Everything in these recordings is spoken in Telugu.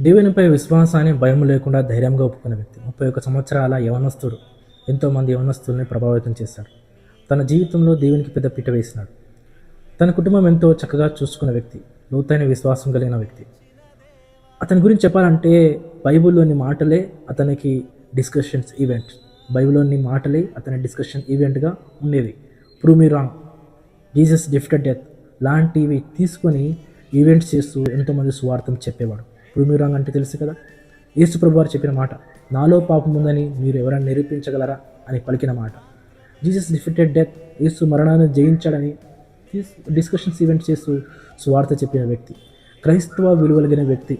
దేవునిపై విశ్వాసాన్ని భయం లేకుండా ధైర్యంగా ఒప్పుకున్న వ్యక్తి. 31 సంవత్సరాల యవనస్తుడు ఎంతోమంది యవనస్తుల్ని ప్రభావితం చేశాడు. తన జీవితంలో దేవునికి పెద్ద పీట వేసినాడు. తన కుటుంబం ఎంతో చక్కగా చూసుకున్న వ్యక్తి, లోతైన విశ్వాసం కలిగిన వ్యక్తి. అతని గురించి చెప్పాలంటే బైబిల్లోని మాటలే అతనికి డిస్కషన్స్ ఈవెంట్. బైబిల్లోని మాటలే అతని డిస్కషన్ ఈవెంట్గా ఉండేవి. Prove me wrong, Jesus defeated death లాంటివి తీసుకొని ఈవెంట్స్ చేస్తూ ఎంతోమంది సువార్తం చెప్పేవాడు. ప్రూవ్ మీ రాంగ్ అంటే తెలుసు కదా, యేసు ప్రభు వారు చెప్పిన మాట, నాలో పాపం ఉందని మీరు ఎవరైనా నిరూపించగలరా అని పలికిన మాట. జీసస్ డిఫిటెడ్ డెత్, యేసు మరణాన్ని జయించాడని డిస్కషన్స్ ఈవెంట్స్ చేస్తూ సువార్త చెప్పిన వ్యక్తి, క్రైస్తవ విలువలిగిన వ్యక్తి,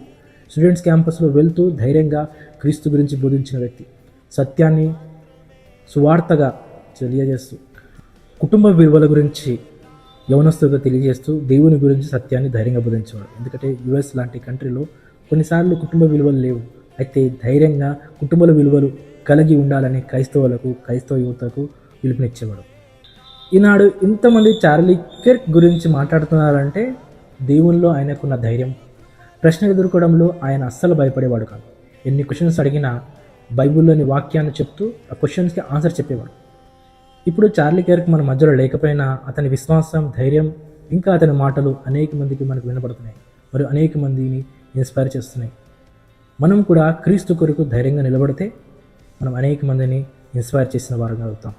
స్టూడెంట్స్ క్యాంపస్లో వెళ్తూ ధైర్యంగా క్రీస్తు గురించి బోధించిన వ్యక్తి, సత్యాన్ని సువార్తగా తెలియజేస్తూ కుటుంబ విలువల గురించి యవనస్తుగా తెలియజేస్తూ దేవుని గురించి సత్యాన్ని ధైర్యంగా బోధించేవాడు. ఎందుకంటే యుఎస్ లాంటి కంట్రీలో కొన్నిసార్లు కుటుంబ విలువలు లేవు, అయితే ధైర్యంగా కుటుంబాల విలువలు కలిగి ఉండాలని క్రైస్తవ యువతకు పిలుపునిచ్చేవాడు. ఈనాడు ఇంతమంది చార్లీ కిర్క్ గురించి మాట్లాడుతున్నారంటే దేవునిలో ఆయనకున్న ధైర్యం, ప్రశ్న ఎదుర్కోవడంలో ఆయన అస్సలు భయపడేవాడు కాదు. ఎన్ని క్వశ్చన్స్ అడిగినా బైబిల్లోని వాక్యాన్ని చెప్తూ ఆ క్వశ్చన్స్కి ఆన్సర్ చెప్పేవాడు. ఇప్పుడు చార్లీ కిర్క్ మన మధ్యలో లేకపోయినా అతని విశ్వాసం, ధైర్యం, ఇంకా అతని మాటలు అనేక మందికి మనకు వినపడుతున్నాయి, మరియు అనేక మందిని ఇన్స్పైర్ చేస్తున్నాయి. మనం కూడా క్రీస్తు కొరకు ధైర్యంగా నిలబడితే మనం అనేక మందిని ఇన్స్పైర్ చేసిన వారుగా అవుతాం.